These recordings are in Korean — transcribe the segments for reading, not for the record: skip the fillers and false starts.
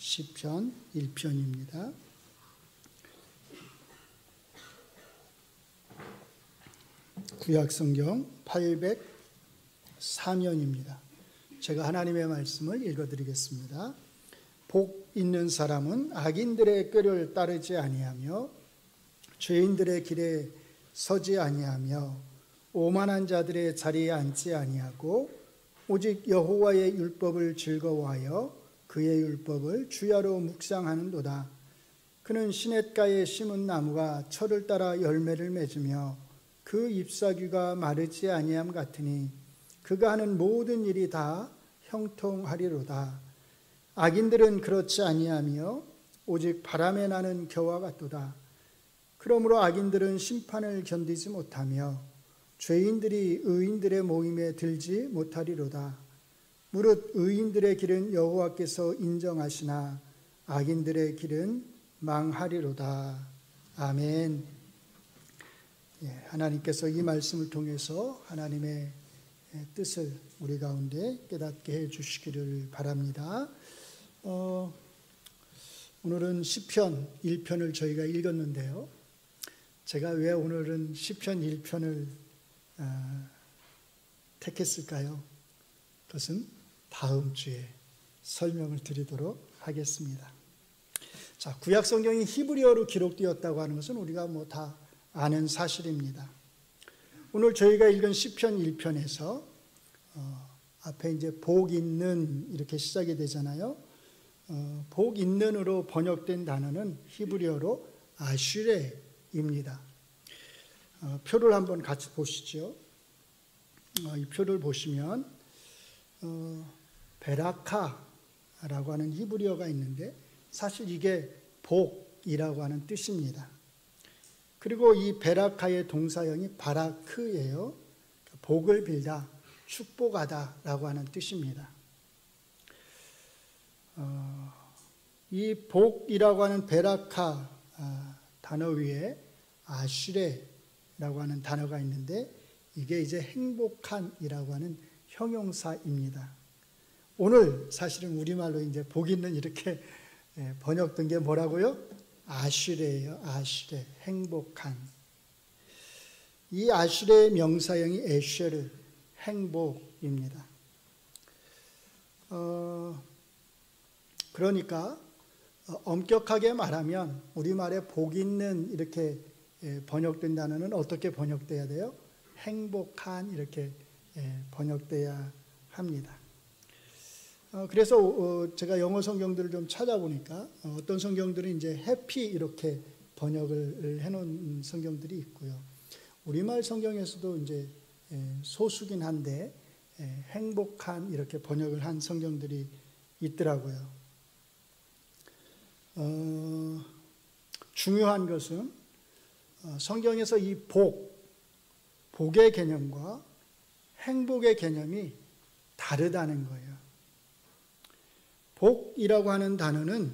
시편 1편입니다. 구약성경 804면입니다. 제가 하나님의 말씀을 읽어드리겠습니다. 복 있는 사람은 악인들의 꾀를 따르지 아니하며 죄인들의 길에 서지 아니하며 오만한 자들의 자리에 앉지 아니하고 오직 여호와의 율법을 즐거워하여 그의 율법을 주야로 묵상하는도다. 그는 시냇가에 심은 나무가 철을 따라 열매를 맺으며 그 잎사귀가 마르지 아니함 같으니 그가 하는 모든 일이 다 형통하리로다. 악인들은 그렇지 아니하며 오직 바람에 나는 겨와 같도다. 그러므로 악인들은 심판을 견디지 못하며 죄인들이 의인들의 모임에 들지 못하리로다. 무릇 의인들의 길은 여호와께서 인정하시나 악인들의 길은 망하리로다. 아멘. 하나님께서 이 말씀을 통해서 하나님의 뜻을 우리 가운데 깨닫게 해 주시기를 바랍니다. 오늘은 시편 1편을 저희가 읽었는데요. 제가 왜 오늘은 시편 1편을 택했을까요? 그것은 다음 주에 설명을 드리도록 하겠습니다. 자, 구약 성경이 히브리어로 기록되었다고 하는 것은 우리가 다 아는 사실입니다. 오늘 저희가 읽은 시편 1편에서 앞에 이제 복 있는 이렇게 시작이 되잖아요. 복 있는으로 번역된 단어는 히브리어로 아슈레입니다. 표를 한번 같이 보시죠. 이 표를 보시면 베라카라고 하는 히브리어가 있는데 사실 이게 복이라고 하는 뜻입니다. 그리고 이 베라카의 동사형이 바라크예요. 복을 빌다, 축복하다 라고 하는 뜻입니다. 이 복이라고 하는 베라카 단어 위에 아슈레라고 하는 단어가 있는데 이게 이제 행복한이라고 하는 형용사입니다. 오늘 사실은 우리말로 이제 복 있는 이렇게 번역된 게 뭐라고요? 아슈레예요. 아슈레, 행복한. 이 아슈레의 명사형이 에쉐르, 행복입니다. 그러니까 엄격하게 말하면 우리말에 복 있는 이렇게 번역된 단어는 어떻게 번역돼야 돼요? 행복한 이렇게 번역돼야 합니다. 그래서 제가 영어 성경들을 좀 찾아보니까 어떤 성경들은 이제 해피 이렇게 번역을 해놓은 성경들이 있고요. 우리말 성경에서도 이제 소수긴 한데 행복한 이렇게 번역을 한 성경들이 있더라고요. 중요한 것은 성경에서 이 복의 개념과 행복의 개념이 다르다는 거예요. 복이라고 하는 단어는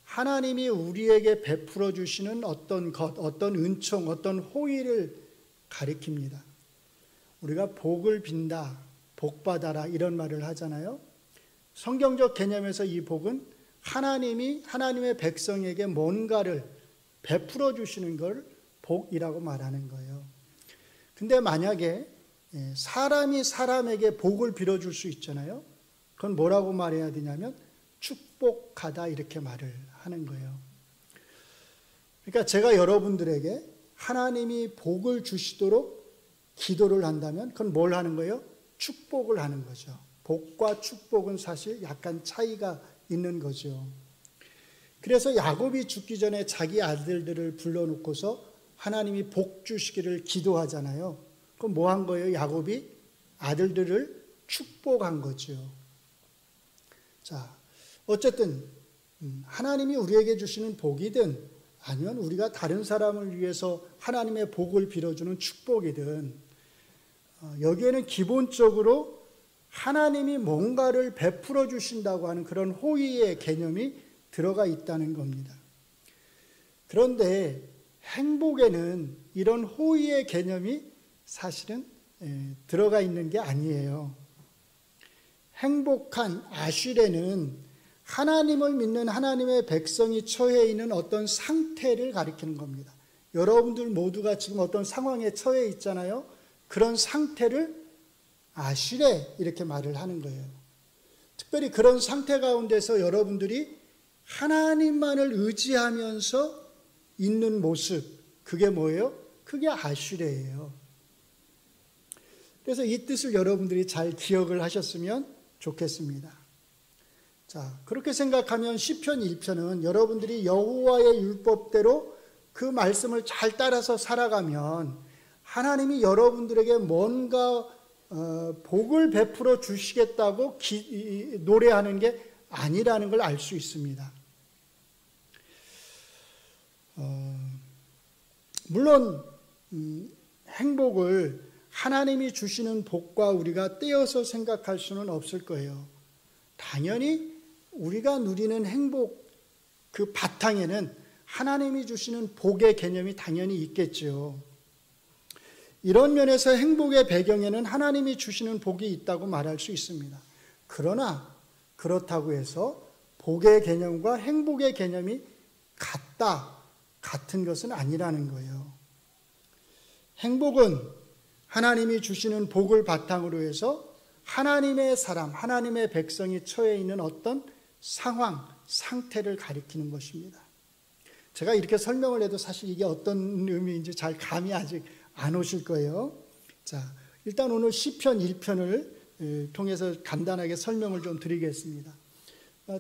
하나님이 우리에게 베풀어 주시는 어떤 것, 어떤 은총, 어떤 호의를 가리킵니다. 우리가 복을 빈다, 복받아라 이런 말을 하잖아요. 성경적 개념에서 이 복은 하나님이 하나님의 백성에게 뭔가를 베풀어 주시는 걸 복이라고 말하는 거예요. 근데 만약에 사람이 사람에게 복을 빌어줄 수 있잖아요. 그건 뭐라고 말해야 되냐면 축복하다 이렇게 말을 하는 거예요. 그러니까 제가 여러분들에게 하나님이 복을 주시도록 기도를 한다면 그건 뭘 하는 거예요? 축복을 하는 거죠. 복과 축복은 사실 약간 차이가 있는 거죠. 그래서 야곱이 죽기 전에 자기 아들들을 불러놓고서 하나님이 복 주시기를 기도하잖아요. 그럼 뭐 한 거예요? 야곱이 아들들을 축복한 거죠. 자, 어쨌든 하나님이 우리에게 주시는 복이든 아니면 우리가 다른 사람을 위해서 하나님의 복을 빌어주는 축복이든 여기에는 기본적으로 하나님이 뭔가를 베풀어 주신다고 하는 그런 호의의 개념이 들어가 있다는 겁니다. 그런데 행복에는 이런 호의의 개념이 사실은 들어가 있는 게 아니에요. 행복한 아슈레는 하나님을 믿는 하나님의 백성이 처해 있는 어떤 상태를 가리키는 겁니다. 여러분들 모두가 지금 어떤 상황에 처해 있잖아요. 그런 상태를 아시레 이렇게 말을 하는 거예요. 특별히 그런 상태 가운데서 여러분들이 하나님만을 의지하면서 있는 모습, 그게 뭐예요? 그게 아슈레예요. 그래서 이 뜻을 여러분들이 잘 기억을 하셨으면 좋겠습니다. 자, 그렇게 생각하면 시편 1편은 여러분들이 여호와의 율법대로 그 말씀을 잘 따라서 살아가면 하나님이 여러분들에게 뭔가 복을 베풀어 주시겠다고 노래하는 게 아니라는 걸 알 수 있습니다. 물론 행복을 하나님이 주시는 복과 우리가 떼어서 생각할 수는 없을 거예요. 당연히 우리가 누리는 행복 그 바탕에는 하나님이 주시는 복의 개념이 당연히 있겠죠. 이런 면에서 행복의 배경에는 하나님이 주시는 복이 있다고 말할 수 있습니다. 그러나 그렇다고 해서 복의 개념과 행복의 개념이 같은 것은 아니라는 거예요. 행복은 하나님이 주시는 복을 바탕으로 해서 하나님의 사람, 하나님의 백성이 처해 있는 어떤 상황, 상태를 가리키는 것입니다. 제가 이렇게 설명을 해도 사실 이게 어떤 의미인지 잘 감이 아직 안 오실 거예요. 자, 일단 오늘 시편 1편을 통해서 간단하게 설명을 좀 드리겠습니다.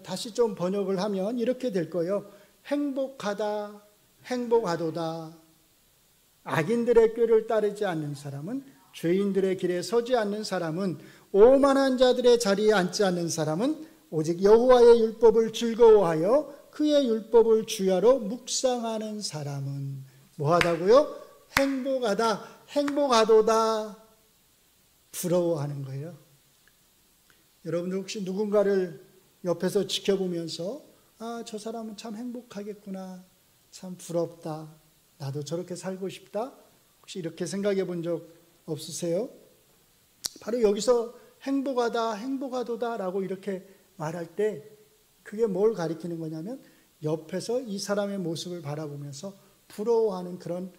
다시 좀 번역을 하면 이렇게 될 거예요. 행복하다, 행복하도다. 악인들의 꾀를 따르지 않는 사람은, 죄인들의 길에 서지 않는 사람은, 오만한 자들의 자리에 앉지 않는 사람은 오직 여호와의 율법을 즐거워하여 그의 율법을 주야로 묵상하는 사람은 뭐하다고요? 행복하다, 행복하도다. 부러워하는 거예요. 여러분들 혹시 누군가를 옆에서 지켜보면서 저 사람은 참 행복하겠구나, 참 부럽다, 나도 저렇게 살고 싶다, 혹시 이렇게 생각해 본 적 없으세요? 바로 여기서 행복하다, 행복하도다 라고 이렇게 말할 때 그게 뭘 가리키는 거냐면 옆에서 이 사람의 모습을 바라보면서 부러워하는 그런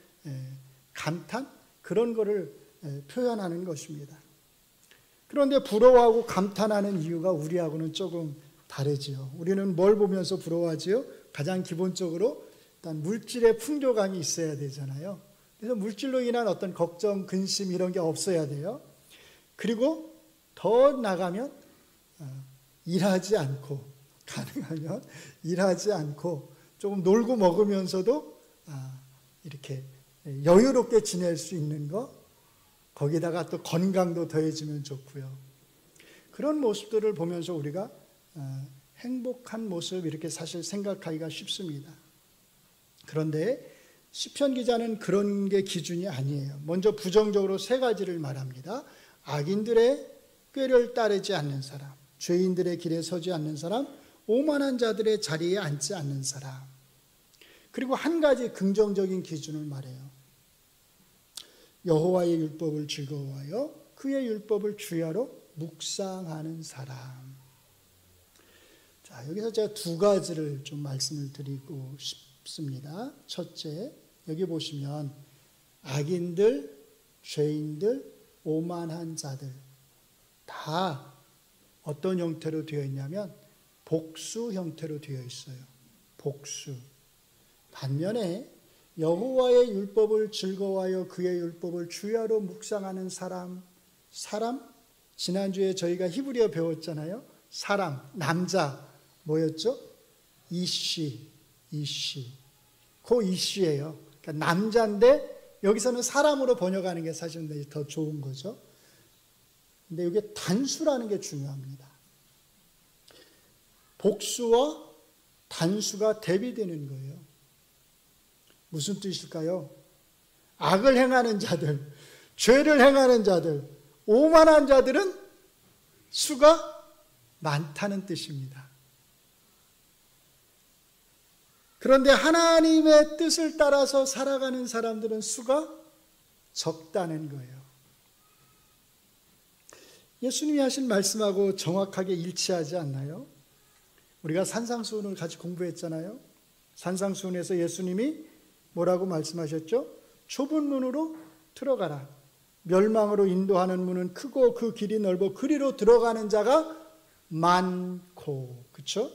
감탄, 그런 거를 표현하는 것입니다. 그런데 부러워하고 감탄하는 이유가 우리하고는 조금 다르지요. 우리는 뭘 보면서 부러워하지요? 가장 기본적으로 일단 물질의 풍조감이 있어야 되잖아요. 그래서 물질로 인한 어떤 걱정, 근심 이런 게 없어야 돼요. 그리고 더 나가면 일하지 않고, 가능하면 일하지 않고 조금 놀고 먹으면서도 이렇게 여유롭게 지낼 수 있는 거, 거기다가 또 건강도 더해지면 좋고요. 그런 모습들을 보면서 우리가 행복한 모습 이렇게 사실 생각하기가 쉽습니다. 그런데 시편 기자는 그런 게 기준이 아니에요. 먼저 부정적으로 세 가지를 말합니다. 악인들의 꾀를 따르지 않는 사람, 죄인들의 길에 서지 않는 사람, 오만한 자들의 자리에 앉지 않는 사람. 그리고 한 가지 긍정적인 기준을 말해요. 여호와의 율법을 즐거워하여 그의 율법을 주야로 묵상하는 사람. 자, 여기서 제가 두 가지를 좀 말씀을 드리고 싶습니다. 첫째, 여기 보시면 악인들, 죄인들, 오만한 자들 다 어떤 형태로 되어 있냐면 복수 형태로 되어 있어요. 복수. 반면에 여호와의 율법을 즐거워하여 그의 율법을 주야로 묵상하는 사람, 지난주에 저희가 히브리어 배웠잖아요. 사람, 남자 뭐였죠? 이시. 그 이시예요. 그러니까 남자인데 여기서는 사람으로 번역하는 게 사실은 더 좋은 거죠. 근데 이게 단수라는 게 중요합니다. 복수와 단수가 대비되는 거예요. 무슨 뜻일까요? 악을 행하는 자들, 죄를 행하는 자들, 오만한 자들은 수가 많다는 뜻입니다. 그런데 하나님의 뜻을 따라서 살아가는 사람들은 수가 적다는 거예요. 예수님이 하신 말씀하고 정확하게 일치하지 않나요? 우리가 산상수훈을 같이 공부했잖아요. 산상수훈에서 예수님이 뭐라고 말씀하셨죠? 좁은 문으로 들어가라. 멸망으로 인도하는 문은 크고 그 길이 넓어 그리로 들어가는 자가 많고, 그렇죠?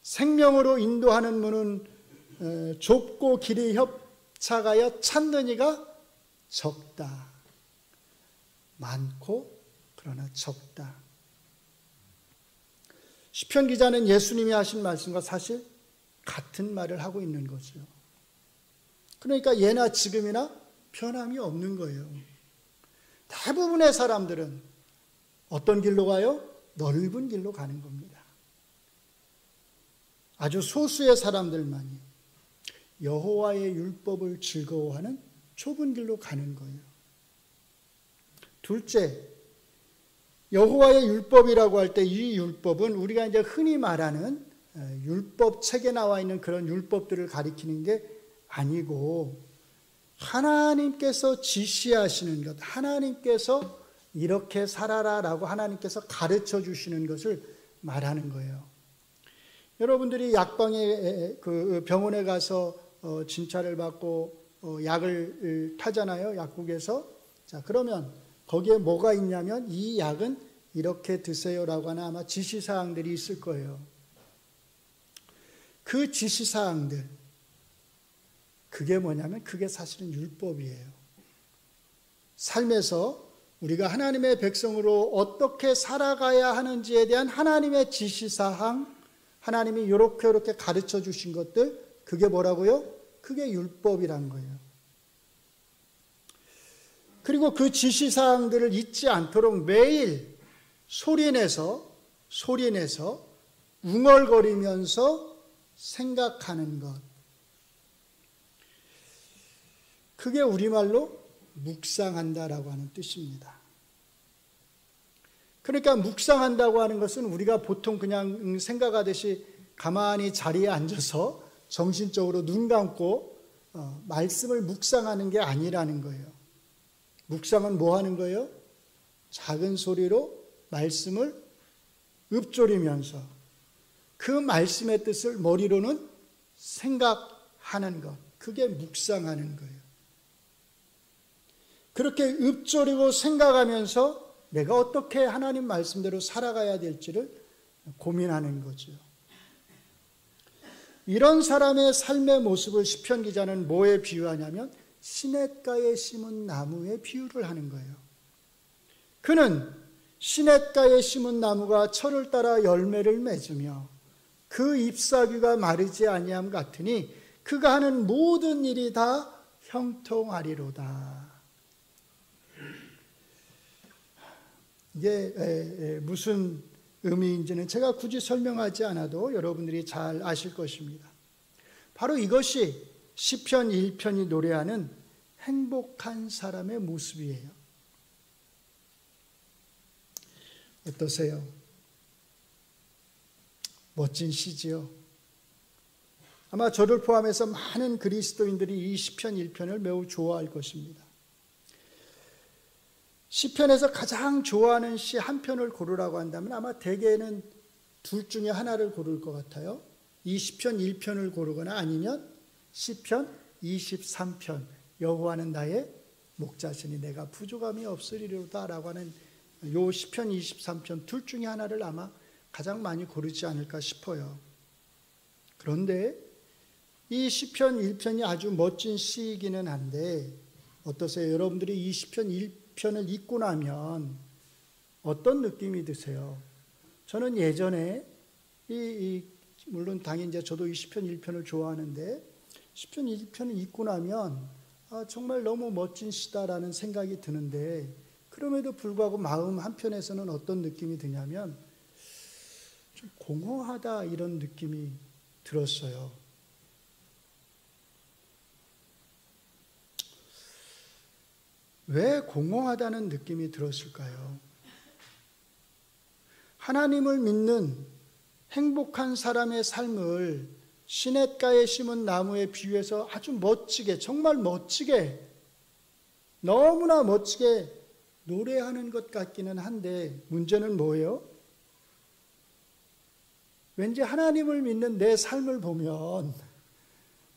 생명으로 인도하는 문은 좁고 길이 협착하여 찾는 이가 적다. 많고 그러나 적다. 시편 기자는 예수님이 하신 말씀과 사실 같은 말을 하고 있는 거죠. 그러니까 예나 지금이나 변함이 없는 거예요. 대부분의 사람들은 어떤 길로 가요? 넓은 길로 가는 겁니다. 아주 소수의 사람들만이 여호와의 율법을 즐거워하는 좁은 길로 가는 거예요. 둘째, 여호와의 율법이라고 할 때 이 율법은 우리가 이제 흔히 말하는 율법 책에 나와 있는 그런 율법들을 가리키는 게 아니고 하나님께서 지시하시는 것, 하나님께서 이렇게 살아라라고 하나님께서 가르쳐 주시는 것을 말하는 거예요. 여러분들이 약방에 그 병원에 가서 진찰을 받고 약을 타잖아요. 약국에서. 자, 그러면 거기에 뭐가 있냐면 이 약은 이렇게 드세요라고 하는 아마 지시사항들이 있을 거예요. 그 지시사항들, 그게 뭐냐면 그게 사실은 율법이에요. 삶에서 우리가 하나님의 백성으로 어떻게 살아가야 하는지에 대한 하나님의 지시사항, 하나님이 이렇게 가르쳐 주신 것들, 그게 뭐라고요? 그게 율법이란 거예요. 그리고 그 지시사항들을 잊지 않도록 매일 소리내서 웅얼거리면서 생각하는 것. 그게 우리말로 묵상한다라고 하는 뜻입니다. 그러니까 묵상한다고 하는 것은 우리가 보통 그냥 생각하듯이 가만히 자리에 앉아서 정신적으로 눈 감고 말씀을 묵상하는 게 아니라는 거예요. 묵상은 뭐 하는 거예요? 작은 소리로 말씀을 읊조리면서 그 말씀의 뜻을 머리로는 생각하는 것. 그게 묵상하는 거예요. 그렇게 읊조리고 생각하면서 내가 어떻게 하나님 말씀대로 살아가야 될지를 고민하는 거죠. 이런 사람의 삶의 모습을 시편 기자는 뭐에 비유하냐면 시냇가에 심은 나무에 비유를 하는 거예요. 그는 시냇가에 심은 나무가 철을 따라 열매를 맺으며 그 잎사귀가 마르지 아니함 같으니 그가 하는 모든 일이 다 형통하리로다. 이게 무슨 의미인지는 제가 굳이 설명하지 않아도 여러분들이 잘 아실 것입니다. 바로 이것이 시편 1편이 노래하는 행복한 사람의 모습이에요. 어떠세요? 멋진 시지요. 아마 저를 포함해서 많은 그리스도인들이 이 시편 1편을 매우 좋아할 것입니다. 시편에서 가장 좋아하는 시 한 편을 고르라고 한다면 아마 대개는 둘 중에 하나를 고를 것 같아요. 이 시편 1편을 고르거나 아니면 시편 23편 여호와는 나의 목자시니 내가 부족함이 없으리로다 라고 하는 요 시편 23편 둘 중에 하나를 아마 가장 많이 고르지 않을까 싶어요. 그런데 이 시편 1편이 아주 멋진 시이기는 한데 어떠세요? 여러분들이 이 시편 1편을 읽고 나면 어떤 느낌이 드세요? 저는 예전에 물론 당연히 이제 저도 이 시편 1편을 좋아하는데 시편 1편을 읽고 나면 정말 너무 멋진 시다라는 생각이 드는데 그럼에도 불구하고 마음 한편에서는 어떤 느낌이 드냐면 좀 공허하다 이런 느낌이 들었어요. 왜 공허하다는 느낌이 들었을까요? 하나님을 믿는 행복한 사람의 삶을 시냇가에 심은 나무에 비유해서 아주 멋지게, 정말 멋지게, 너무나 멋지게 노래하는 것 같기는 한데 문제는 뭐예요? 왠지 하나님을 믿는 내 삶을 보면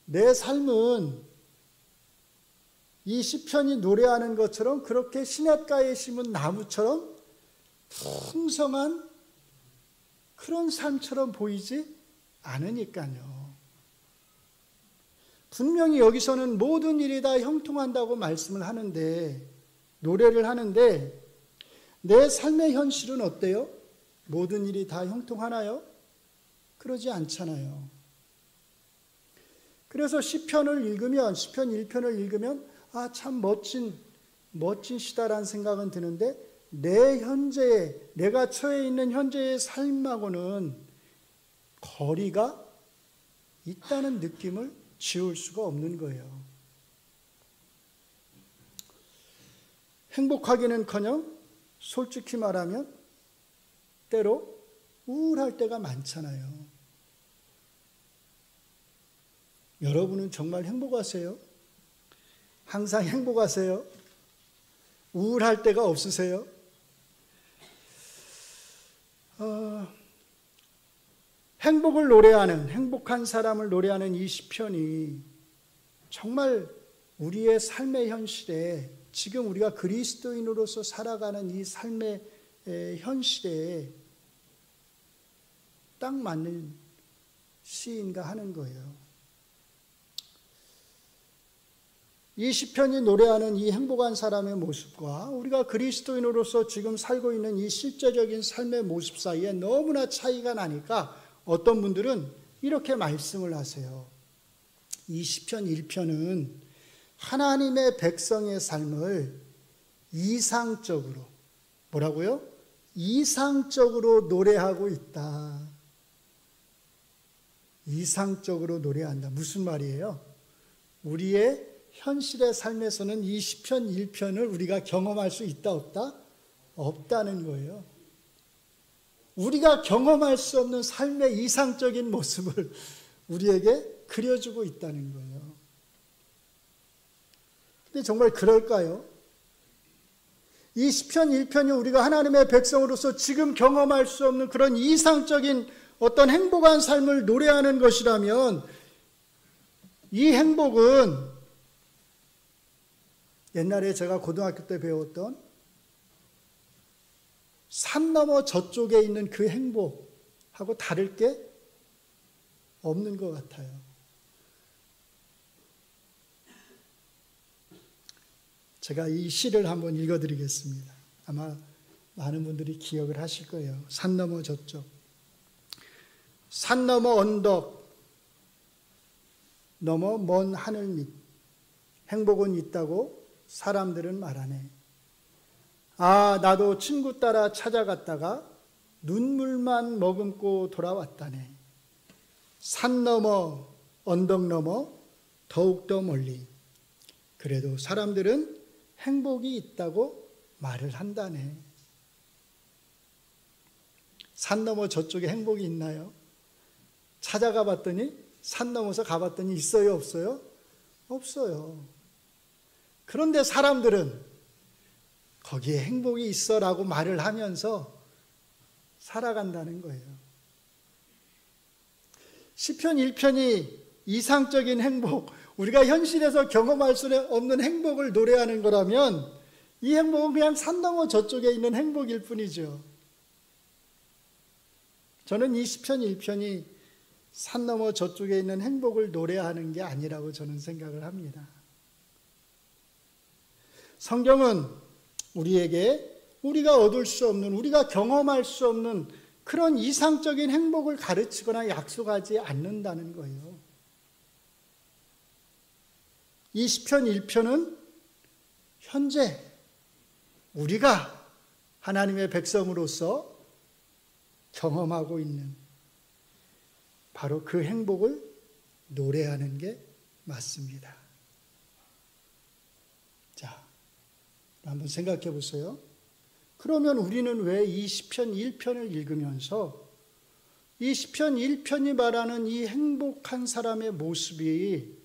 내 삶은 이 시편이 노래하는 것처럼 그렇게 시냇가에 심은 나무처럼 풍성한 그런 삶처럼 보이지 않으니까요. 분명히 여기서는 모든 일이 다 형통한다고 말씀을 하는데, 노래를 하는데, 내 삶의 현실은 어때요? 모든 일이 다 형통하나요? 그러지 않잖아요. 그래서 시편을 읽으면, 시편 1편을 읽으면 아, 참 멋진 시다라는 생각은 드는데, 내 현재의, 내가 처해 있는 현재의 삶하고는 거리가 있다는 느낌을 지울 수가 없는 거예요. 행복하기는커녕 솔직히 말하면 때로 우울할 때가 많잖아요. 여러분은 정말 행복하세요? 항상 행복하세요? 우울할 때가 없으세요? 행복을 노래하는, 행복한 사람을 노래하는 이 시편이 정말 우리의 삶의 현실에, 지금 우리가 그리스도인으로서 살아가는 이 삶의 현실에 딱 맞는 시인가 하는 거예요. 이 시편이 노래하는 이 행복한 사람의 모습과 우리가 그리스도인으로서 지금 살고 있는 이 실제적인 삶의 모습 사이에 너무나 차이가 나니까 어떤 분들은 이렇게 말씀을 하세요. 이 시편 1편은 하나님의 백성의 삶을 이상적으로, 뭐라고요? 이상적으로 노래하고 있다. 이상적으로 노래한다. 무슨 말이에요? 우리의 현실의 삶에서는 이 시편 1편을 우리가 경험할 수 있다, 없다? 없다는 거예요. 우리가 경험할 수 없는 삶의 이상적인 모습을 우리에게 그려주고 있다는 거예요. 근데 정말 그럴까요? 이 시편 1편이 우리가 하나님의 백성으로서 지금 경험할 수 없는 그런 이상적인 어떤 행복한 삶을 노래하는 것이라면, 이 행복은 옛날에 제가 고등학교 때 배웠던 산 너머 저쪽에 있는 그 행복하고 다를 게 없는 것 같아요. 제가 이 시를 한번 읽어드리겠습니다. 아마 많은 분들이 기억을 하실 거예요. 산 너머 저쪽. 산 너머 언덕 너머 먼 하늘 밑 행복은 있다고 사람들은 말하네. 아, 나도 친구 따라 찾아갔다가 눈물만 머금고 돌아왔다네. 산 너머 언덕 너머 더욱더 멀리 그래도 사람들은 행복이 있다고 말을 한다네. 산 너머 저쪽에 행복이 있나요? 찾아가 봤더니, 산 넘어서 가봤더니 있어요, 없어요? 없어요. 그런데 사람들은 거기에 행복이 있어라고 말을 하면서 살아간다는 거예요. 시편 1편이 이상적인 행복, 우리가 현실에서 경험할 수 없는 행복을 노래하는 거라면 이 행복은 그냥 산 너머 저쪽에 있는 행복일 뿐이죠. 저는 이 시편 1편이 산 너머 저쪽에 있는 행복을 노래하는 게 아니라고 저는 생각을 합니다. 성경은 우리에게 우리가 얻을 수 없는, 우리가 경험할 수 없는 그런 이상적인 행복을 가르치거나 약속하지 않는다는 거예요. 이 시편 1편은 현재 우리가 하나님의 백성으로서 경험하고 있는 바로 그 행복을 노래하는 게 맞습니다. 자, 한번 생각해 보세요. 그러면 우리는 왜 이 시편 1편을 읽으면서 이 시편 1편이 말하는 이 행복한 사람의 모습이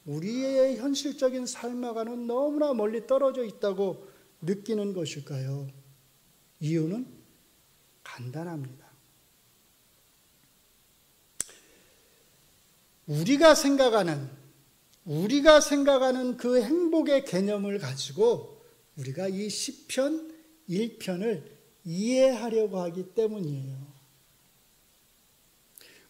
우리의 현실적인 삶과는 너무나 멀리 떨어져 있다고 느끼는 것일까요? 이유는 간단합니다. 우리가 생각하는 그 행복의 개념을 가지고 우리가 이 시편 1편을 이해하려고 하기 때문이에요.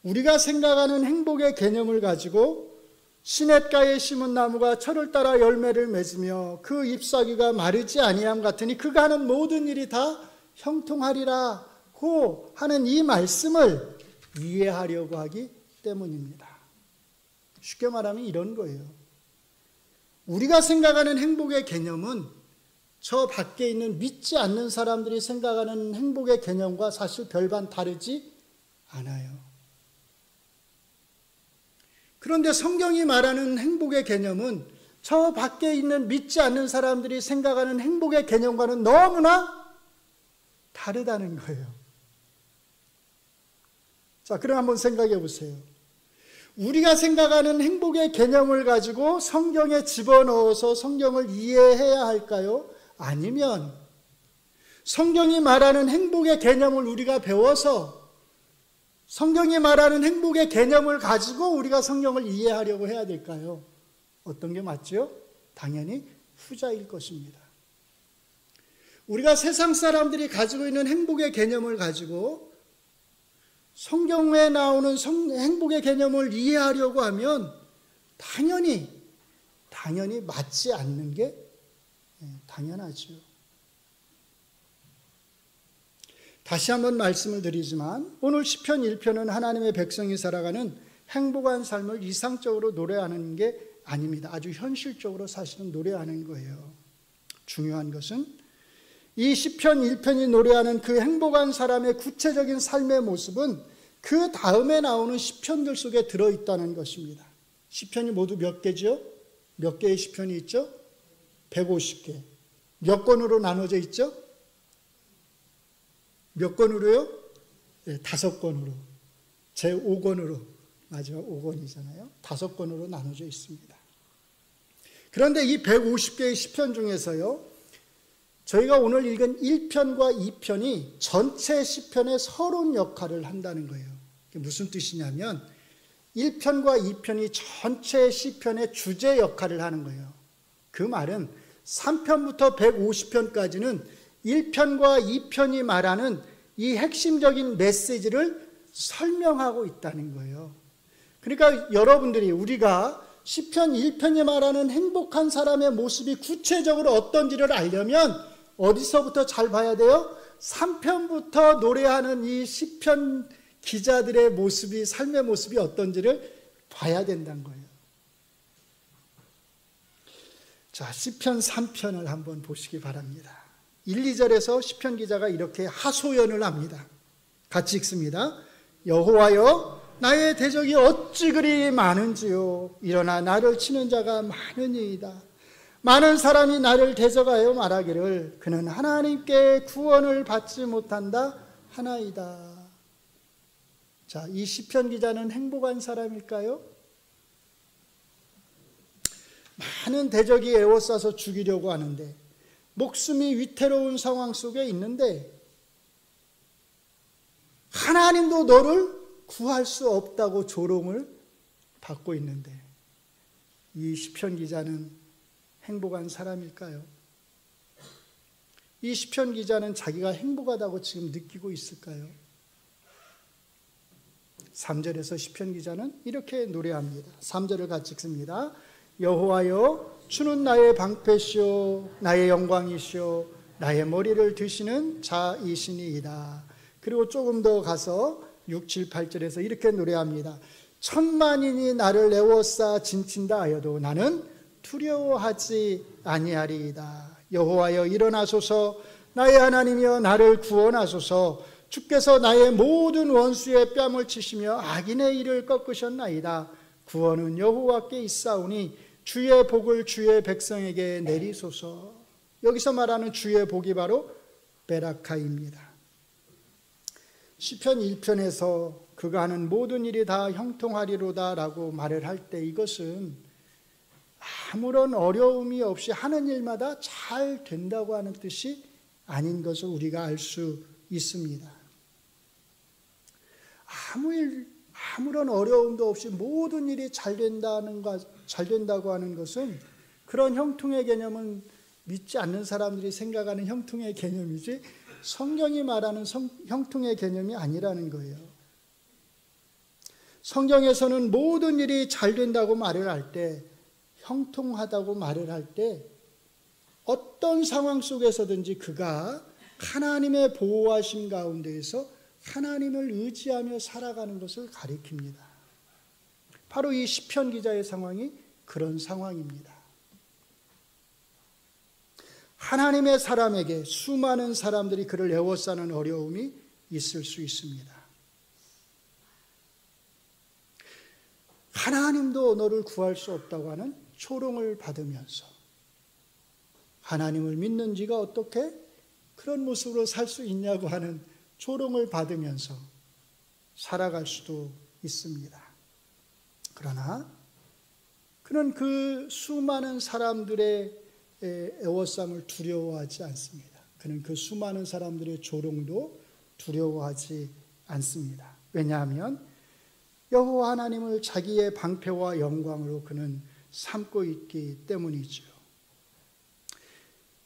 우리가 생각하는 행복의 개념을 가지고 시냇가에 심은 나무가 철을 따라 열매를 맺으며 그 잎사귀가 마르지 아니함 같으니 그가 하는 모든 일이 다 형통하리라고 하는 이 말씀을 이해하려고 하기 때문입니다. 쉽게 말하면 이런 거예요. 우리가 생각하는 행복의 개념은 저 밖에 있는 믿지 않는 사람들이 생각하는 행복의 개념과 사실 별반 다르지 않아요. 그런데 성경이 말하는 행복의 개념은 저 밖에 있는 믿지 않는 사람들이 생각하는 행복의 개념과는 너무나 다르다는 거예요. 자, 그럼 한번 생각해 보세요. 우리가 생각하는 행복의 개념을 가지고 성경에 집어넣어서 성경을 이해해야 할까요? 아니면 성경이 말하는 행복의 개념을 우리가 배워서 성경이 말하는 행복의 개념을 가지고 우리가 성경을 이해하려고 해야 될까요? 어떤 게 맞죠? 당연히 후자일 것입니다. 우리가 세상 사람들이 가지고 있는 행복의 개념을 가지고 성경에 나오는 행복의 개념을 이해하려고 하면 당연히 맞지 않는 게 당연하죠. 다시 한번 말씀을 드리지만 오늘 시편 1편은 하나님의 백성이 살아가는 행복한 삶을 이상적으로 노래하는 게 아닙니다. 아주 현실적으로 사실은 노래하는 거예요. 중요한 것은 이 시편 1편이 노래하는 그 행복한 사람의 구체적인 삶의 모습은 그 다음에 나오는 시편들 속에 들어있다는 것입니다. 시편이 모두 몇 개죠? 몇 개의 시편이 있죠? 150개. 몇 권으로 나눠져 있죠? 몇 권으로요? 네, 5권으로. 제 5권으로. 마지막 5권이잖아요. 5권으로 나눠져 있습니다. 그런데 이 150개의 시편 중에서요, 저희가 오늘 읽은 1편과 2편이 전체 시편의 서론 역할을 한다는 거예요. 그게 무슨 뜻이냐면 1편과 2편이 전체 시편의 주제 역할을 하는 거예요. 그 말은 3편부터 150편까지는 1편과 2편이 말하는 이 핵심적인 메시지를 설명하고 있다는 거예요. 그러니까 여러분들이 우리가 시편 1편이 말하는 행복한 사람의 모습이 구체적으로 어떤지를 알려면 어디서부터 잘 봐야 돼요? 3편부터 노래하는 이 시편 기자들의 모습이, 삶의 모습이 어떤지를 봐야 된다는 거예요. 자, 시편 3편을 한번 보시기 바랍니다. 1, 2절에서 시편 기자가 이렇게 하소연을 합니다. 같이 읽습니다. 여호와여, 나의 대적이 어찌 그리 많은지요. 일어나 나를 치는 자가 많으니이다. 많은 사람이 나를 대적하여 말하기를 그는 하나님께 구원을 받지 못한다 하나이다. 자, 이 시편 기자는 행복한 사람일까요? 많은 대적이 에워싸서 죽이려고 하는데 목숨이 위태로운 상황 속에 있는데 하나님도 너를 구할 수 없다고 조롱을 받고 있는데 이 시편 기자는 행복한 사람일까요? 이 시편 기자는 자기가 행복하다고 지금 느끼고 있을까요? 3절에서 시편 기자는 이렇게 노래합니다. 3절을 같이 읽습니다. 여호와여, 주는 나의 방패시오, 나의 영광이시오, 나의 머리를 드시는 자이시니이다. 그리고 조금 더 가서 6, 7, 8절에서 이렇게 노래합니다. 천만인이 나를 에워싸 진친다 하여도 나는 두려워하지 아니하리이다. 여호와여, 일어나소서, 나의 하나님이여 나를 구원하소서. 주께서 나의 모든 원수의 뺨을 치시며 악인의 일을 꺾으셨나이다. 구원은 여호와께 있사오니 주의 복을 주의 백성에게 내리소서. 여기서 말하는 주의 복이 바로 베라카입니다. 시편 1편에서 그가 하는 모든 일이 다 형통하리로다 라고 말을 할 때 이것은 아무런 어려움이 없이 하는 일마다 잘 된다고 하는 뜻이 아닌 것을 우리가 알 수 있습니다. 아무런 어려움도 없이 모든 일이 잘 된다고 하는 것은, 그런 형통의 개념은 믿지 않는 사람들이 생각하는 형통의 개념이지 성경이 말하는 형통의 개념이 아니라는 거예요. 성경에서는 모든 일이 잘 된다고 말을 할 때, 형통하다고 말을 할 때, 어떤 상황 속에서든지 그가 하나님의 보호하심 가운데에서 하나님을 의지하며 살아가는 것을 가리킵니다. 바로 이 시편 기자의 상황이 그런 상황입니다. 하나님의 사람에게 수많은 사람들이 그를 에워싸는 어려움이 있을 수 있습니다. 하나님도 너를 구할 수 없다고 하는 조롱을 받으면서 하나님을 믿는 지가 어떻게 그런 모습으로 살 수 있냐고 하는 조롱을 받으면서 살아갈 수도 있습니다. 그러나 그는 그 수많은 사람들의 애워쌈을 두려워하지 않습니다. 그는 그 수많은 사람들의 조롱도 두려워하지 않습니다. 왜냐하면 여호와 하나님을 자기의 방패와 영광으로 그는 삼고 있기 때문이죠.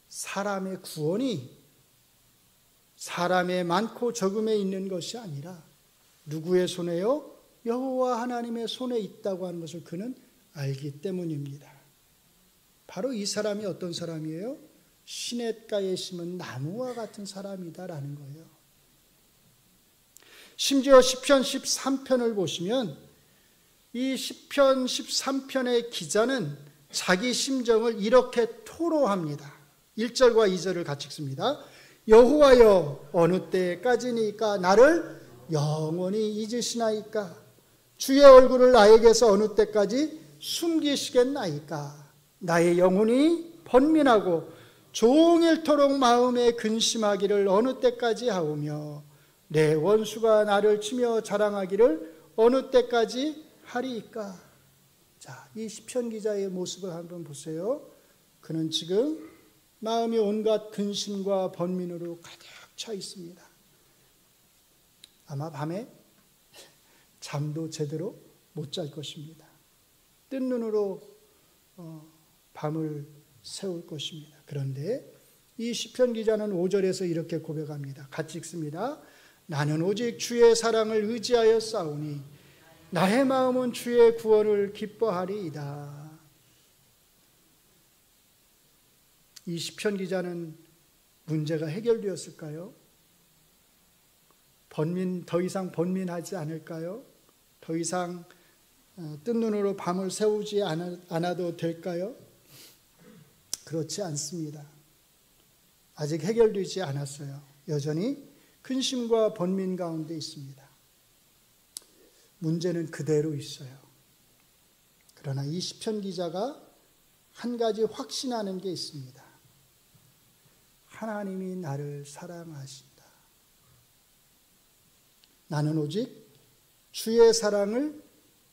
사람의 구원이 사람의 많고 적음에 있는 것이 아니라 누구의 손에요? 여호와 하나님의 손에 있다고 하는 것을 그는 알기 때문입니다. 바로 이 사람이 어떤 사람이에요? 시냇가에 심은 나무와 같은 사람이다라는 거예요. 심지어 시편 13편을 보시면 이 시편 13편의 기자는 자기 심정을 이렇게 토로합니다. 1절과 2절을 같이 읽습니다. 여호와여, 어느 때까지니까 나를 영원히 잊으시나이까? 주의 얼굴을 나에게서 어느 때까지 숨기시겠나이까? 나의 영혼이 번민하고 종일토록 마음에 근심하기를 어느 때까지 하오며 내 원수가 나를 치며 자랑하기를 어느 때까지 하리이까? 자, 이 시편 기자의 모습을 한번 보세요. 그는 지금 마음이 온갖 근심과 번민으로 가득 차 있습니다. 아마 밤에 잠도 제대로 못 잘 것입니다. 뜬 눈으로 밤을 새울 것입니다. 그런데 이 시편 기자는 5절에서 이렇게 고백합니다. 같이 읽습니다. 나는 오직 주의 사랑을 의지하여 싸우니 나의 마음은 주의 구원을 기뻐하리이다. 이 시편 기자는 문제가 해결되었을까요? 더 이상 번민하지 않을까요? 더 이상 뜬 눈으로 밤을 새우지 않아도 될까요? 그렇지 않습니다. 아직 해결되지 않았어요. 여전히 근심과 번민 가운데 있습니다. 문제는 그대로 있어요. 그러나 이 시편 기자가 한 가지 확신하는 게 있습니다. 하나님이 나를 사랑하신다. 나는 오직 주의 사랑을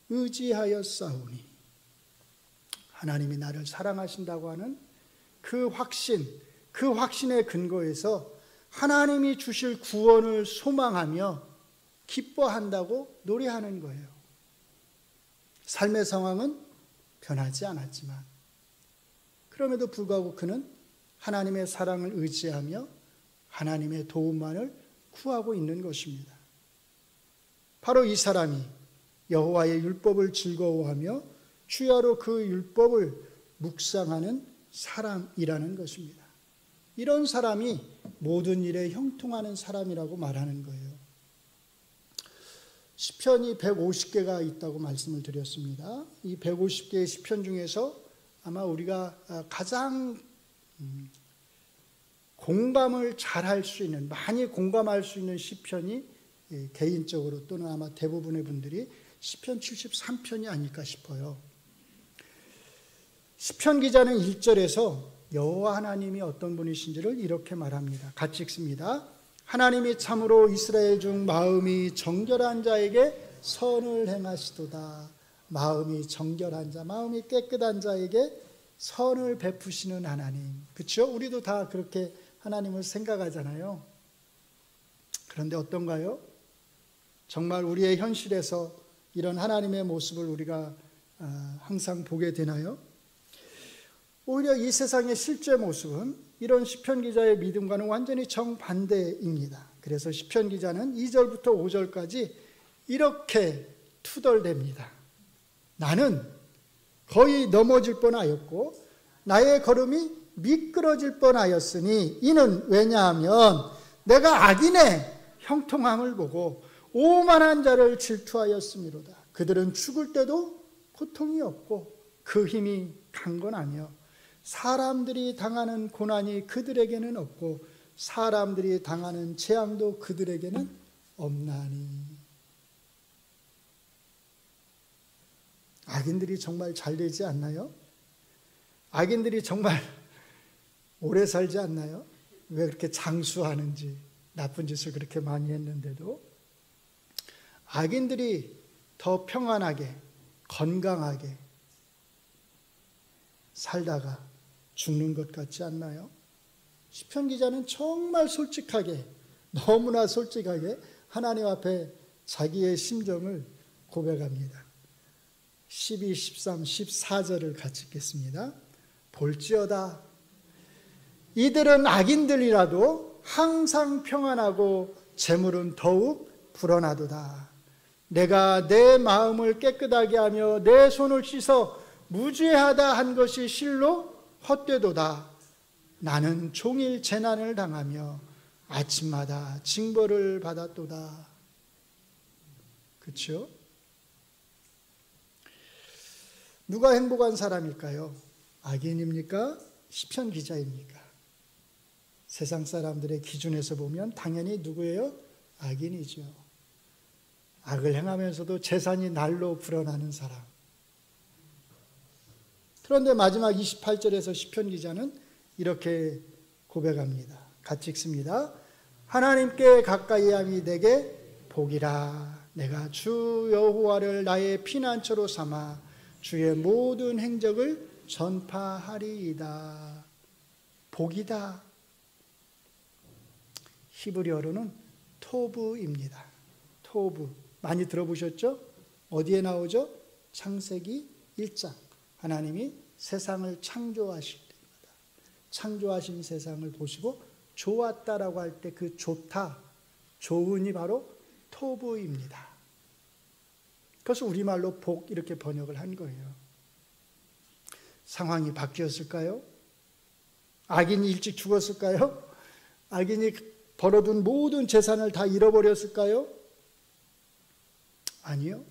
의지하여 싸우니. 하나님이 나를 사랑하신다고 하는 그 확신의 근거에서 하나님이 주실 구원을 소망하며 기뻐한다고 노래하는 거예요. 삶의 상황은 변하지 않았지만 그럼에도 불구하고 그는 하나님의 사랑을 의지하며 하나님의 도움만을 구하고 있는 것입니다. 바로 이 사람이 여호와의 율법을 즐거워하며 주야로 그 율법을 묵상하는 사람이라는 것입니다. 이런 사람이 모든 일에 형통하는 사람이라고 말하는 거예요. 시편이 150개가 있다고 말씀을 드렸습니다. 이 150개의 시편 중에서 아마 우리가 가장 공감을 잘할 수 있는, 많이 공감할 수 있는 시편이 개인적으로 또는 아마 대부분의 분들이 시편 73편이 아닐까 싶어요. 시편 기자는 1절에서 여호와 하나님이 어떤 분이신지를 이렇게 말합니다. 같이 읽습니다. 하나님이 참으로 이스라엘 중 마음이 정결한 자에게 선을 행하시도다. 마음이 정결한 자, 마음이 깨끗한 자에게 선을 베푸시는 하나님. 그렇죠? 우리도 다 그렇게 하나님을 생각하잖아요. 그런데 어떤가요? 정말 우리의 현실에서 이런 하나님의 모습을 우리가 항상 보게 되나요? 오히려 이 세상의 실제 모습은 이런 시편 기자의 믿음과는 완전히 정반대입니다. 그래서 시편 기자는 2절부터 5절까지 이렇게 투덜댑니다. 나는 거의 넘어질 뻔하였고 나의 걸음이 미끄러질 뻔하였으니 이는 왜냐하면 내가 악인의 형통함을 보고 오만한 자를 질투하였음이로다. 그들은 죽을 때도 고통이 없고 그 힘이 강건하며 사람들이 당하는 고난이 그들에게는 없고 사람들이 당하는 재앙도 그들에게는 없나니. 악인들이 정말 잘 되지 않나요? 악인들이 정말 오래 살지 않나요? 왜 그렇게 장수하는지, 나쁜 짓을 그렇게 많이 했는데도. 악인들이 더 평안하게, 건강하게 살다가 죽는 것 같지 않나요? 시편 기자는 정말 솔직하게, 너무나 솔직하게 하나님 앞에 자기의 심정을 고백합니다. 12, 13, 14절을 같이 읽겠습니다. 볼지어다 이들은 악인들이라도 항상 평안하고 재물은 더욱 불어나도다. 내가 내 마음을 깨끗하게 하며 내 손을 씻어 무죄하다 한 것이 실로 헛되도다. 나는 종일 재난을 당하며 아침마다 징벌을 받았도다. 그렇죠? 누가 행복한 사람일까요? 악인입니까? 시편 기자입니까? 세상 사람들의 기준에서 보면 당연히 누구예요? 악인이죠. 악을 행하면서도 재산이 날로 불어나는 사람. 그런데 마지막 28절에서 시편 기자는 이렇게 고백합니다. 같이 읽습니다. 하나님께 가까이함이 내게 복이라. 내가 주 여호와를 나의 피난처로 삼아 주의 모든 행적을 전파하리이다. 복이다. 히브리어로는 토브입니다. 토브. 많이 들어보셨죠? 어디에 나오죠? 창세기 1장. 하나님이 세상을 창조하실 때입니다. 창조하신 세상을 보시고 좋았다라고 할 때 그 좋다, 좋으니 바로 토브입니다. 그래서 우리말로 복 이렇게 번역을 한 거예요. 상황이 바뀌었을까요? 악인이 일찍 죽었을까요? 악인이 벌어둔 모든 재산을 다 잃어버렸을까요? 아니요.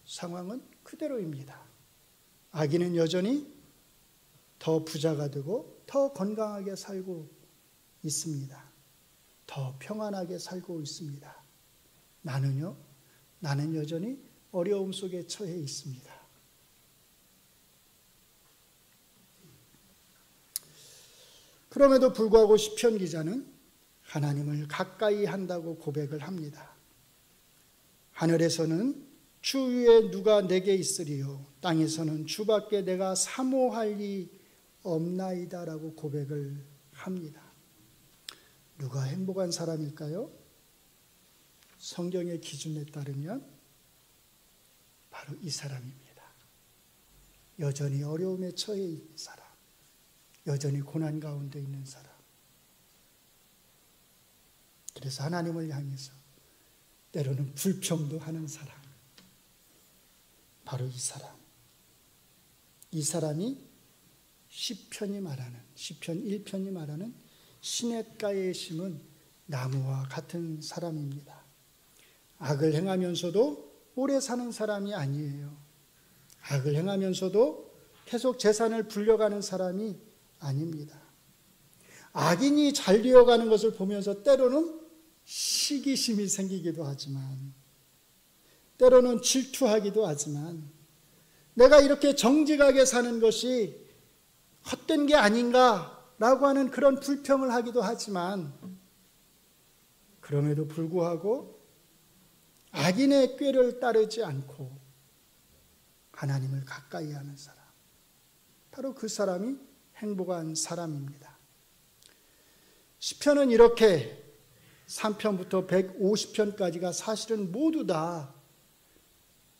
상황은 그대로입니다. 악인은 여전히 더 부자가 되고 더 건강하게 살고 있습니다. 더 평안하게 살고 있습니다. 나는요? 나는 여전히 어려움 속에 처해 있습니다. 그럼에도 불구하고 시편 기자는 하나님을 가까이 한다고 고백을 합니다. 하늘에서는 주 위에 누가 내게 있으리요 땅에서는 주밖에 내가 사모할 리 없나이다라고 고백을 합니다. 누가 행복한 사람일까요? 성경의 기준에 따르면 바로 이 사람입니다. 여전히 어려움에 처해 있는 사람, 여전히 고난 가운데 있는 사람. 그래서 하나님을 향해서 때로는 불평도 하는 사람, 바로 이 사람. 이 사람이 시편이 말하는, 시편 1편이 말하는 시냇가에 심은 나무와 같은 사람입니다. 악을 행하면서도 오래 사는 사람이 아니에요. 악을 행하면서도 계속 재산을 불려가는 사람이 아닙니다. 악인이 잘 되어가는 것을 보면서 때로는 시기심이 생기기도 하지만, 때로는 질투하기도 하지만, 내가 이렇게 정직하게 사는 것이 헛된 게 아닌가라고 하는 그런 불평을 하기도 하지만, 그럼에도 불구하고 악인의 꾀를 따르지 않고 하나님을 가까이 하는 사람, 바로 그 사람이 행복한 사람입니다. 시편은 이렇게 3편부터 150편까지가 사실은 모두 다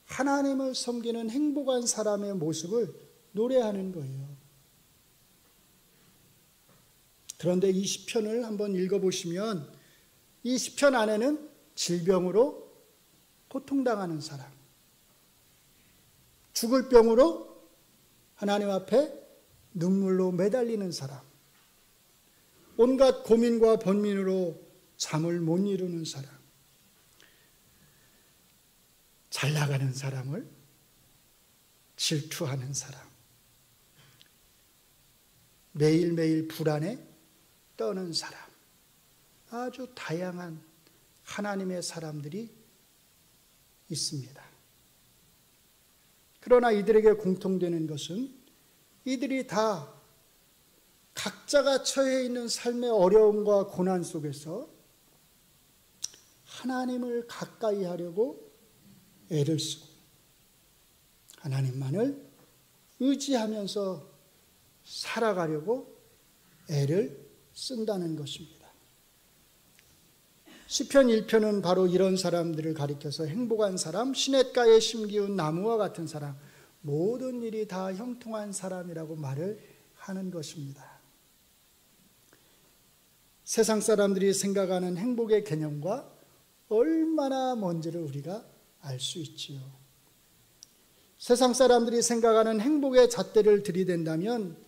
하나님을 섬기는 행복한 사람의 모습을 노래하는 거예요. 그런데 이 시편을 한번 읽어보시면 이 시편 안에는 질병으로 고통당하는 사람, 죽을 병으로 하나님 앞에 눈물로 매달리는 사람, 온갖 고민과 번민으로 잠을 못 이루는 사람, 잘 나가는 사람을 질투하는 사람, 매일매일 불안에 떠는 사람, 아주 다양한 하나님의 사람들이 있습니다. 그러나 이들에게 공통되는 것은 이들이 다 각자가 처해 있는 삶의 어려움과 고난 속에서 하나님을 가까이 하려고 애를 쓰고 하나님만을 의지하면서 살아가려고 애를 쓴다는 것입니다. 시편 1편은 바로 이런 사람들을 가리켜서 행복한 사람, 시냇가에 심기운 나무와 같은 사람, 모든 일이 다 형통한 사람이라고 말을 하는 것입니다. 세상 사람들이 생각하는 행복의 개념과 얼마나 먼지를 우리가 알 수 있지요. 세상 사람들이 생각하는 행복의 잣대를 들이댄다면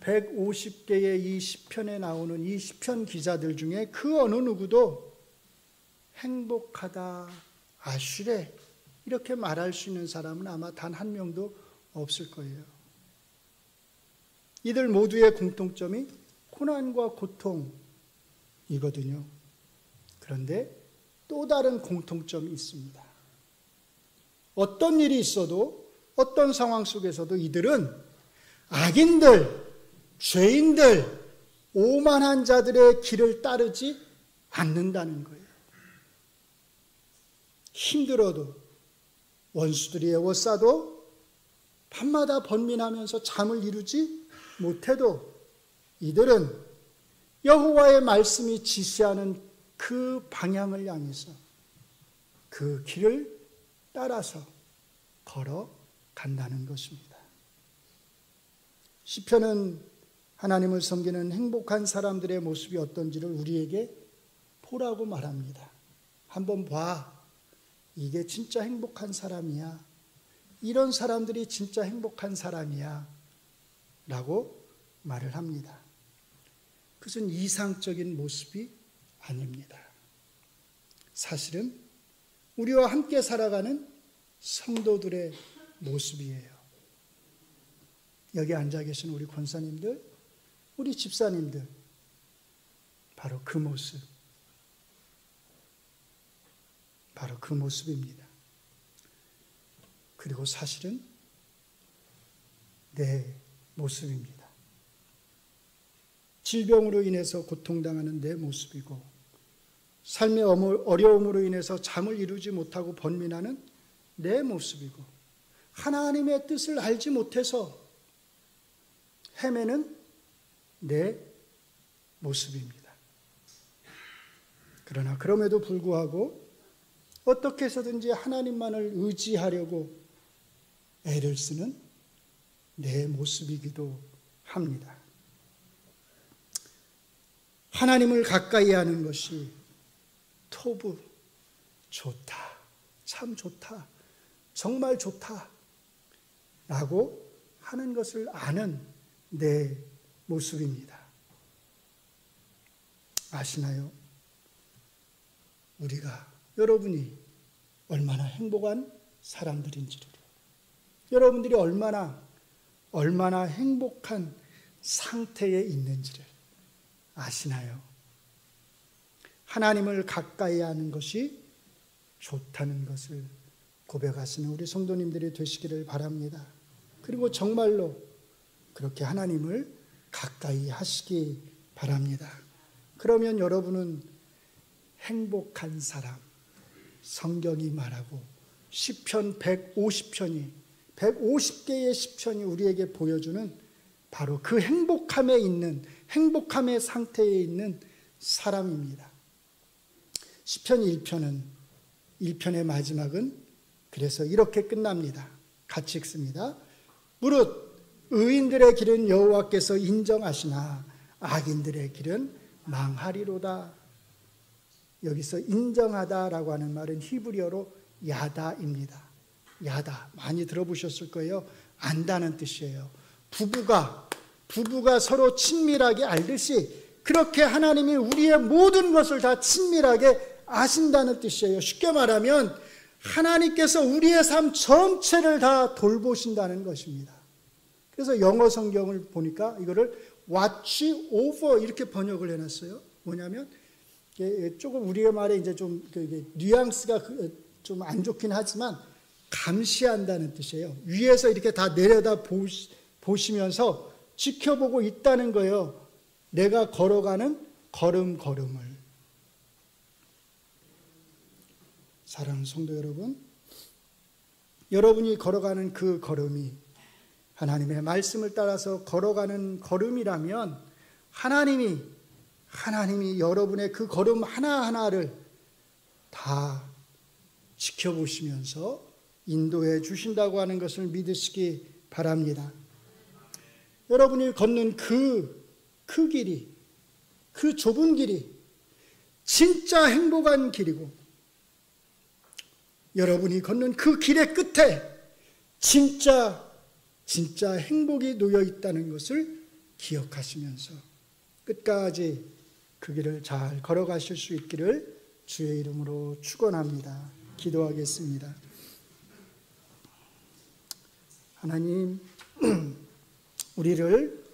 150개의 이 시편에 나오는 이 시편 기자들 중에 그 어느 누구도 행복하다, 아쉬래 이렇게 말할 수 있는 사람은 아마 단 한 명도 없을 거예요. 이들 모두의 공통점이 고난과 고통이거든요. 그런데 또 다른 공통점이 있습니다. 어떤 일이 있어도 어떤 상황 속에서도 이들은 악인들, 죄인들, 오만한 자들의 길을 따르지 않는다는 거예요. 힘들어도 원수들이 애워싸도 밤마다 번민하면서 잠을 이루지 못해도 이들은 여호와의 말씀이 지시하는 그 방향을 향해서 그 길을 따라서 걸어간다는 것입니다. 시편은 하나님을 섬기는 행복한 사람들의 모습이 어떤지를 우리에게 보라고 말합니다. 한번 봐. 이게 진짜 행복한 사람이야. 이런 사람들이 진짜 행복한 사람이야. 라고 말을 합니다. 그것은 이상적인 모습이 아닙니다. 사실은 우리와 함께 살아가는 성도들의 모습이에요. 여기 앉아 계신 우리 권사님들, 우리 집사님들, 바로 그 모습, 바로 그 모습입니다. 그리고 사실은 내 모습입니다. 질병으로 인해서 고통당하는 내 모습이고, 삶의 어려움으로 인해서 잠을 이루지 못하고 번민하는 내 모습이고, 하나님의 뜻을 알지 못해서 헤매는 내 모습입니다. 그러나 그럼에도 불구하고 어떻게 해서든지 하나님만을 의지하려고 애를 쓰는 내 모습이기도 합니다. 하나님을 가까이 하는 것이 토부, 좋다, 참 좋다, 정말 좋다 라고 하는 것을 아는 내 모습입니다. 아시나요? 우리가, 여러분이 얼마나 행복한 사람들인지를, 여러분들이 얼마나 행복한 상태에 있는지를 아시나요? 하나님을 가까이 하는 것이 좋다는 것을 고백하시는 우리 성도님들이 되시기를 바랍니다. 그리고 정말로 그렇게 하나님을 가까이 하시기 바랍니다. 그러면 여러분은 행복한 사람, 성경이 말하고 시편 150편이 150개의 시편이 우리에게 보여주는 바로 그 행복함에 있는, 행복함의 상태에 있는 사람입니다. 시편 1편은 1편의 마지막은 그래서 이렇게 끝납니다. 같이 읽습니다. 무릇 의인들의 길은 여호와께서 인정하시나 악인들의 길은 망하리로다. 여기서 인정하다라고 하는 말은 히브리어로 야다입니다. 야다, 많이 들어보셨을 거예요. 안다는 뜻이에요. 부부가 서로 친밀하게 알듯이 그렇게 하나님이 우리의 모든 것을 다 친밀하게 아신다는 뜻이에요. 쉽게 말하면 하나님께서 우리의 삶 전체를 다 돌보신다는 것입니다. 그래서 영어 성경을 보니까 이거를 watch over 이렇게 번역을 해놨어요. 뭐냐면 조금 우리의 말에 이제 좀 뉘앙스가 좀 안 좋긴 하지만 감시한다는 뜻이에요. 위에서 이렇게 다 내려다 보시면서 지켜보고 있다는 거예요. 내가 걸어가는 걸음을. 사랑하는 성도 여러분, 여러분이 걸어가는 그 걸음이 하나님의 말씀을 따라서 걸어가는 걸음이라면 하나님이 여러분의 그 걸음 하나하나를 다 지켜보시면서 인도해 주신다고 하는 것을 믿으시기 바랍니다. 여러분이 걷는 그 길이, 그 좁은 길이 진짜 행복한 길이고, 여러분이 걷는 그 길의 끝에 진짜 행복이 놓여 있다는 것을 기억하시면서 끝까지 그 길을 잘 걸어가실 수 있기를 주의 이름으로 축원합니다. 기도하겠습니다. 하나님, 우리를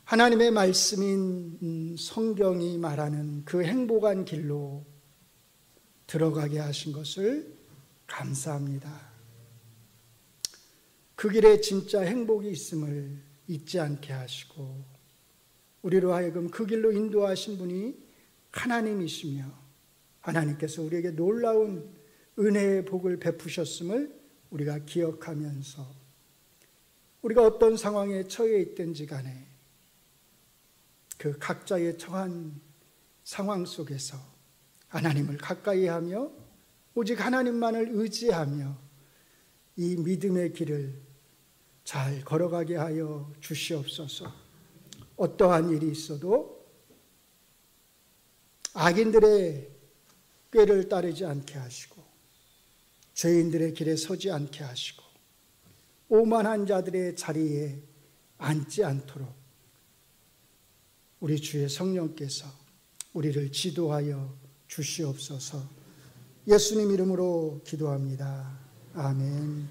하나님의 말씀인 성경이 말하는 그 행복한 길로 들어가게 하신 것을 감사합니다. 그 길에 진짜 행복이 있음을 잊지 않게 하시고 우리로 하여금 그 길로 인도하신 분이 하나님이시며 하나님께서 우리에게 놀라운 은혜의 복을 베푸셨음을 우리가 기억하면서 우리가 어떤 상황에 처해 있든지 간에 그 각자의 처한 상황 속에서 하나님을 가까이 하며 오직 하나님만을 의지하며 이 믿음의 길을 잘 걸어가게 하여 주시옵소서. 어떠한 일이 있어도 악인들의 꾀를 따르지 않게 하시고 죄인들의 길에 서지 않게 하시고 오만한 자들의 자리에 앉지 않도록 우리 주의 성령께서 우리를 지도하여 주시옵소서. 예수님 이름으로 기도합니다. 아멘.